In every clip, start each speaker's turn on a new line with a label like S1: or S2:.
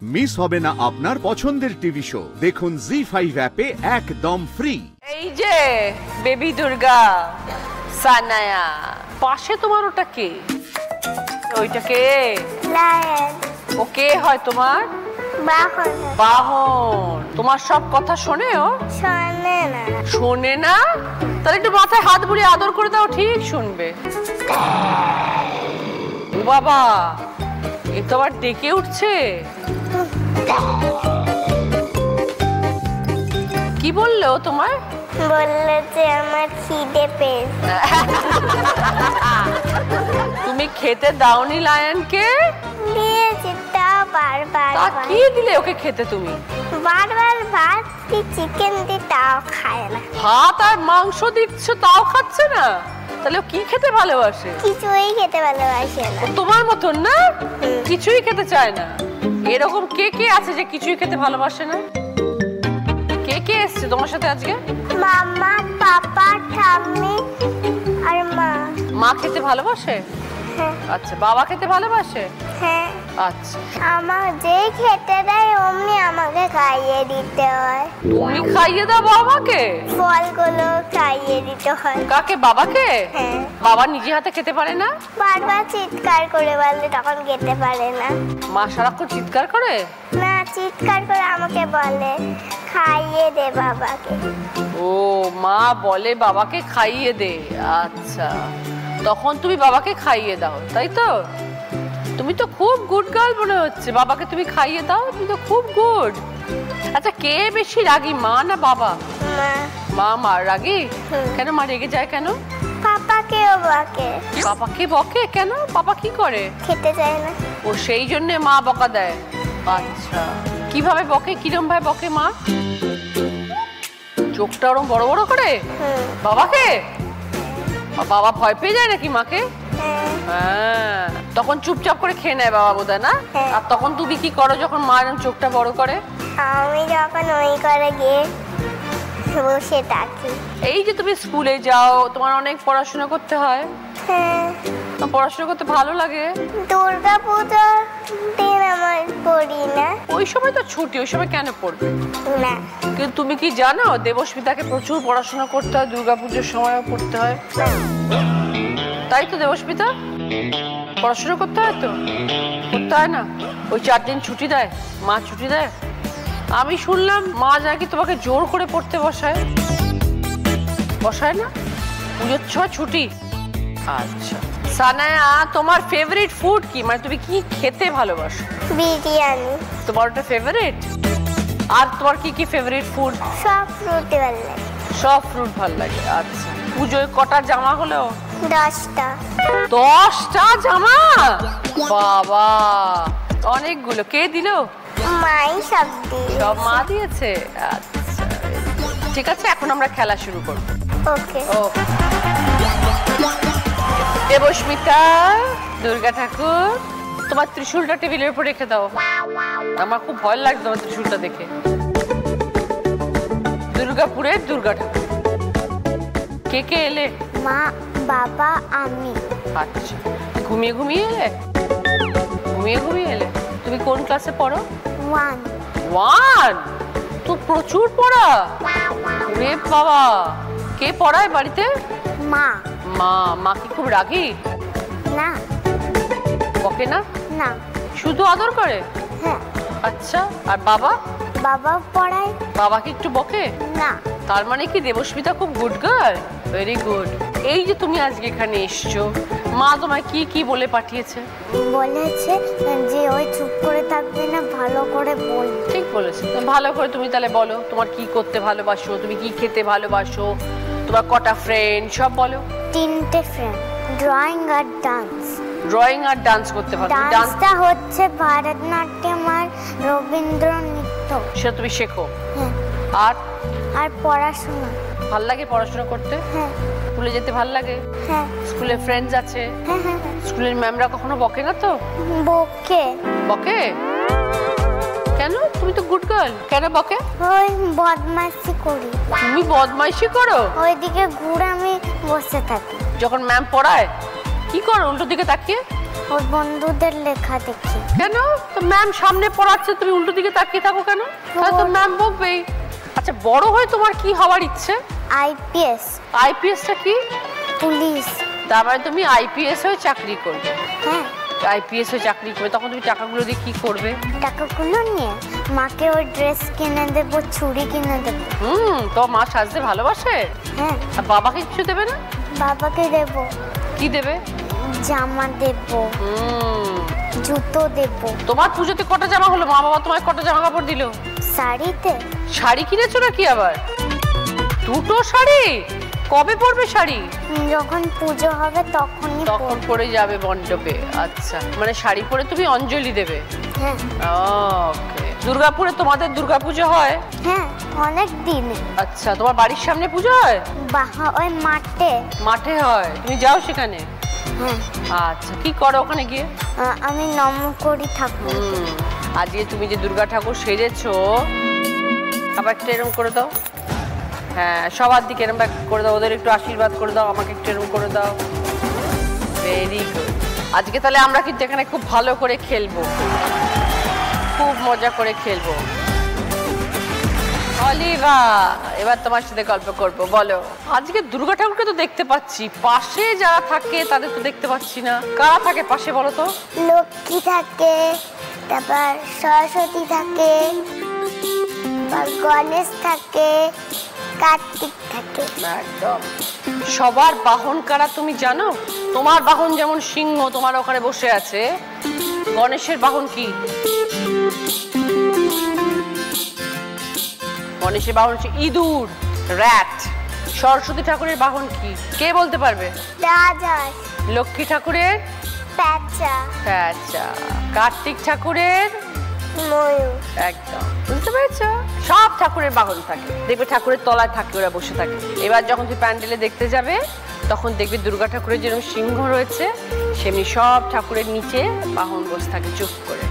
S1: Miss হবে না আপনার পছন্দের টিভি শো। দেখুন জি5 অ্যাপে একদম ফ্রি।
S2: এই যে বেবি দুর্গা সানায়া, পাশে তোমার ওটা কে? ওইটা কে?
S3: লায়ন।
S2: ওকে হয় তোমার
S3: বাহন।
S2: বাহন। তোমার সব কথা শোনে ও?
S3: শোনে না।
S2: শোনে না? তাহলে একটু মাথায় হাত বুলিয়ে আদর করে দাও, ঠিক শুনবে। ও বাবা, এ তো আবার ডেকে উঠছে। কি বললো তোমার?
S3: বললো যে আমার খিদে পেয়েছে।
S2: তুমি খেতে দাওনি লায়নকে?
S3: দিয়েছি, তাও বারবার।
S2: তা কি দিলে ওকে খেতে তুমি?
S3: বারবার ভাত দি, চিকেন দি, তাও খায় না।
S2: ভাত আর মাংস দিচ্ছ তাও খাচ্ছে না? তাহলে ও কি খেতে ভালোবাসে?
S3: কিছুই খেতে ভালোবাসে না।
S2: তোমার মতন না, কিছুই খেতে চায় না। এরকম কে কে আছে যে কিছুই খেতে ভালোবাসে না? কে কে এসছে তোমার সাথে আজকে?
S3: মামা, পাপা, ঠাম্মি আর মা।
S2: মা খেতে ভালোবাসে?
S3: হ্যাঁ।
S2: আচ্ছা, বাবা খেতে ভালোবাসে?
S3: হ্যাঁ।
S2: আচ্ছা,
S3: আমার যে খেতে দেয় অমনি আমাকে খাইয়ে দিতে হয়।
S2: তুমি খাইয়ে দাও বাবাকে?
S3: ফলগুলো খাইয়ে দিতে হয়।
S2: কাকে? বাবাকে?
S3: হ্যাঁ।
S2: বাবা নিজে হাতে খেতে পারে না?
S3: বারবার চিৎকার করে বললে তখন খেতে পারে না।
S2: মা সারাক্ষণ চিৎকার করে?
S3: না, চিৎকার করে আমাকে বলে খাইয়ে দে বাবাকে।
S2: ও, মা বলে বাবাকে খাইয়ে দে। আচ্ছা, তখন তুমি বাবাকে খাইয়ে দাও, তাই তো? তুমি তো খুব গুড গার্ল মনে হচ্ছে, বাবাকে তুমি খাইয়ে দাও, তুমি তো খুব গুড। আচ্ছা, কে বেশি রাগী, মা না বাবা?
S3: মা।
S2: মা মার রাগী? কেন, মা রেগে যায় কেন?
S3: পাপাকেও বকে।
S2: পাপাকে বকে কেন? পাপা কি করে?
S3: খেতে চায় না।
S2: ও, সেই জন্য মা বকা দেয়। আচ্ছা, কিভাবে বকে, কিরম ভাবে বকে মা? চোখটা ওরম বড় বড় করে বাবাকে? বাবা ভয় পেয়ে যায় নাকি মাকে? হ্যাঁ, তখন চুপচাপ করে খেয়ে নেয় বাবা বোধহয়, না? আর তখন তুমি কি করো যখন মা এরকম চোখটা বড় করে?
S3: আমি যখন ওই করে গিয়ে বসে থাকি।
S2: এই যে তুমি স্কুলে যাও, তোমার অনেক পড়াশোনা করতে হয়।
S3: হ্যাঁ।
S2: পড়াশোনা করতে ভালো লাগে?
S3: দুর্গা পূজার দিন আমার পড়ি না।
S2: ওই সময় তো ছুটি, ওই সময় কেন পড়বে?
S3: না।
S2: কিন্তু তুমি কি জানো দেবস্মিতাকে প্রচুর পড়াশোনা করতে হয়, দুর্গাপুজোর সময়ও পড়তে হয়। তাই তো দেবস্মিতা, পড়াশোনা করতে হয় তো? করতে হয় না? ওই 4 দিন ছুটি দেয়, মা ছুটি দেয়। আমি শুনলাম মা নাকি তোমাকে জোর করে পড়তে বসায়। বসায় না? পুজোর সময় ছুটি। আচ্ছা, সানায়া, তোমার ফেভারিট ফুড কি? মানে তুমি কি খেতে ভালোবাসো?
S3: বিরিয়ানি।
S2: তোমার ওটা ফেভারিট? আর তোমার কি কি ফেভারিট ফুড?
S3: সব ফ্রুট ভালো লাগে।
S2: সব ফ্রুট ভালো লাগে। আচ্ছা, পুজোয় কটা জামা হলো?
S3: 10টা।
S2: 10টা জামা? বাবা, অনেকগুলো। কে দিল?
S3: মাই সব দিয়েছে।
S2: সব মা দিয়েছে? আচ্ছা, ঠিক আছে, এখন আমরা খেলা শুরু করব।
S3: ওকে।
S2: দেবস্মিতা, দুর্গা ঠাকুর, তোমার ত্রিশূলটা টেবিলের উপর রেখে দাও। আমার খুব ভয় লাগে তোমার ত্রিশূলটা দেখে। দুর্গাপুরের দুর্গা ঠাকুর। কে কে এলে?
S3: মা, বাবা, আমি।
S2: আচ্ছা, ঘুমিয়ে ঘুমিয়ে এলে? ঘুমিয়ে ঘুমিয়ে এলে? তুমি কোন ক্লাসে পড়ো?
S3: 1।
S2: 1? তো প্রচুর পড়া রে বাবা। কে পড়ায় বাড়িতে?
S3: মা।
S2: মা। মা কি খুব রাগী?
S3: না।
S2: বকে না?
S3: না।
S2: শুধু আদর করে?
S3: হ্যাঁ।
S2: আচ্ছা, আর বাবা?
S3: বাবা পড়ায়?
S2: বাবা কি একটু বকে?
S3: না।
S2: তার মানে কি দেবস্মিতা খুব গুড গার্ল? Very good. এই যে তুমি আজকে এখানে এসছো, মা তোমায় কি কি বলে পাঠিয়েছে?
S3: বলেছে যে ওই চুপ করে থাকবে না, ভালো করে বল।
S2: ঠিক বলেছে। ভালো করে তুমি তাহলে বলো, তোমার কি করতে ভালোবাসো, তুমি কি খেতে ভালোবাসো, তোমার কটা ফ্রেন্ড, সব বলো।
S3: 3টে ফ্রেন্ড, ড্রয়িং আর ডান্স।
S2: ড্রয়িং আর ডান্স করতে ভালো।
S3: ডান্সটা হচ্ছে ভারতনাট্যম আর রবীন্দ্র নৃত্য।
S2: সেটা তুমি শেখো।
S3: হ্যাঁ।
S2: আর
S3: পড়াশোনা।
S2: ভাল লাগে পড়াশোনা করতে?
S3: হ্যাঁ।
S2: স্কুলে যেতে ভাল লাগে?
S3: হ্যাঁ।
S2: স্কুলে ফ্রেন্ডস আছে?
S3: হ্যাঁ হ্যাঁ।
S2: স্কুলের ম্যামরা কখনো বকে না তো?
S3: বকে।
S2: বকে? কেন? তুমি তো গুড গার্ল, কেন বকে?
S3: ওই বদমাইশি করি।
S2: তুমি বদমাইশি করো?
S3: ওইদিকে ঘুরে আমি বসে থাকি।
S2: যখন ম্যাম পড়ায় কি করো উল্টো দিকে তাকিয়ে?
S3: ওর বন্ধুদের লেখা দেখি।
S2: কেন? তো ম্যাম সামনে পড়াচ্ছে, তুমি উল্টো দিকে তাকিয়ে থাকো কেন? তাহলে তো ম্যাম বকবেই। আচ্ছা, বড় হয়ে তোমার কি হওয়ার ইচ্ছে?
S3: আইপিএস।
S2: আইপিএসটা কি?
S3: পুলিশ।
S2: তার মানে তুমি আইপিএস হয়ে চাকরি করবে?
S3: হ্যাঁ।
S2: আইপিএস হয়ে চাকরি করবে, তখন তুমি টাকাগুলো দিয়ে কি করবে?
S3: টাকাগুলো নিয়ে মাকে ওর ড্রেস কিনে দেবো, ছুরি কিনে দেবো।
S2: তো মা সাজতে ভালোবাসে?
S3: হ্যাঁ।
S2: আর বাবাকে কিছু দেবে না?
S3: বাবাকে দেবো।
S2: কি দেবে?
S3: জামা দেবো, জুতো দেবো।
S2: তোমার পুজোতে কটা জামা হলো? মা বাবা তোমায় কটা জামা কাপড় দিল?
S3: শাড়িতে।
S2: শাড়ি কিনেছো নাকি আবার? দুটো শাড়ি? কবে পরবে শাড়ি?
S3: যখন পুজো হবে তখনই
S2: তখন পরে যাবে মণ্ডপে। আচ্ছা, মানে শাড়ি পরে তুমি অঞ্জলি দেবে?
S3: হ্যাঁ।
S2: ওকে। দুর্গাপুরে তোমাদের দুর্গাপুজো হয়?
S3: হ্যাঁ, অনেক দিনে।
S2: আচ্ছা, তোমার বাড়ির সামনে পুজো হয়?
S3: ওই মাঠে।
S2: মাঠে হয়, তুমি যাও সেখানে?
S3: হ্যাঁ।
S2: আচ্ছা, কি করো ওখানে গিয়ে?
S3: আমি নম করি ঠাকুর।
S2: আজকে তুমি যে দুর্গা ঠাকুর সেজেছো, আবার একটু এরকম করে দাও। হ্যাঁ, সবার দিকে এরকম করে দাও, ওদের একটু আশীর্বাদ করে দাও, আমাকে একটু এরকম করে দাও। Very good. আজকে তাহলে আমরা কিন্তু এখানে খুব ভালো করে খেলবো, খুব মজা করে খেলবো। অলিভা, এবার তোমার সাথে গল্প করব। বলো, আজকে দুর্গা ঠাকুরকে তো দেখতে পাচ্ছি, পাশে যারা থাকে তাদের তো দেখতে পাচ্ছি না। কারা থাকে পাশে বলো তো?
S3: লক্ষ্মী থাকে, তারপর সরস্বতী থাকে, তারপর গণেশ থাকে, কার্তিক থাকে।
S2: একদম। সবার বাহন কারা তুমি জানো? তোমার বাহন যেমন সিংহ, তোমার ওখানে বসে আছে। গণেশের বাহন কি? গণেশের বাহন হচ্ছে ইঁদুর, র্যাট। সরস্বতী ঠাকুরের বাহন কি? কে বলতে পারবে?
S3: রাজহাঁস।
S2: লক্ষ্মী ঠাকুরের?
S3: প্যাঁচা।
S2: প্যাঁচা। কার্তিক ঠাকুরের?
S3: ময়ূর।
S2: একদম, বুঝতে পেরেছো? সব ঠাকুরের বাহন থাকে, দেখবে ঠাকুরের তলায় থাকে, ওরা বসে থাকে। এবার যখন তুমি প্যান্ডেলে দেখতে যাবে, তখন দেখবে দুর্গা ঠাকুরের যেরকম সিংহ রয়েছে, সেমনি সব ঠাকুরের নিচে বাহন বসে থাকে চুপ করে।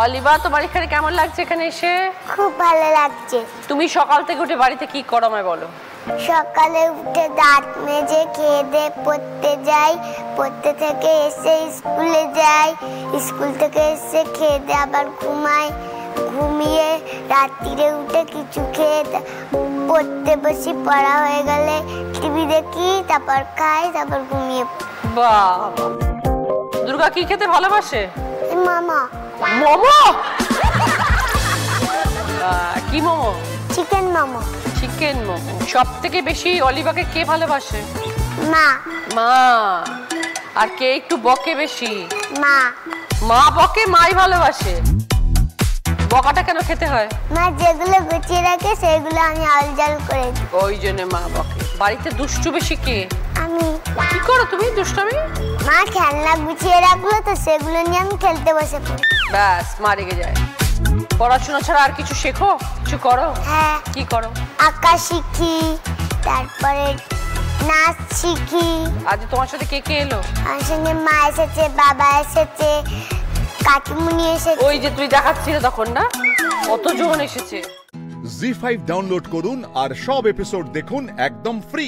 S2: অলিভা, তোমার এখানে কেমন লাগছে এখানে এসে?
S3: খুব ভালো লাগছে।
S2: তুমি সকাল থেকে উঠে বাড়িতে কি করো আমায় বলো?
S3: সকালে উঠে দাঁত মেজে খেয়ে দিয়ে পড়তে যাই, পড়তে থেকে এসে স্কুলে যাই, স্কুল থেকে এসে খেয়ে দিয়ে আবার ঘুমাই, ঘুমিয়ে রাত্রিরে উঠে কিছু খেয়ে পড়তে বসি, পড়া হয়ে গেলে টিভি দেখি, তারপর খাই, তারপর ঘুমিয়ে।
S2: বাহ, দুর্গা কি খেতে ভালোবাসে?
S3: মামা।
S2: মোমো? কি মোমো?
S3: চিকেন মোমো।
S2: চিকেন মোমো। সব থেকে বেশি অলিভাকে কে ভালোবাসে?
S3: মা।
S2: মা। আর কে একটু বকে বেশি?
S3: মা।
S2: মা বকে, মাই ভালোবাসে। বকাটা কেন খেতে হয়?
S3: মা যেগুলো গুছিয়ে রাখে সেগুলো আমি আলজাল করে দিই,
S2: ওই জন্য মা বকে। বাড়িতে দুষ্টু বেশি কে?
S3: আমি।
S2: কি করো তুমি দুষ্টামি?
S3: মা খেলনা গুছিয়ে রাখলো তো সেগুলো নিয়ে আমি খেলতে বসে পড়ি।
S2: ব্যাস, মা রেগে যায়। পড়াশোনা ছাড়া আর কিছু শেখো? কিছু করো?
S3: হ্যাঁ।
S2: কি করো?
S3: আঁকা শিখি, তারপরে নাচ শিখি।
S2: আজ তোমার সাথে কে কে এলো?
S3: আমার সঙ্গে মা এসেছে, বাবা এসেছে, কাকিমুনি এসেছে।
S2: ওই যে তুই দেখাচ্ছিলে তখন না, কতজন এসেছে।
S1: জি5 ডাউনলোড করুন আর সব এপিসোড দেখুন একদম ফ্রি।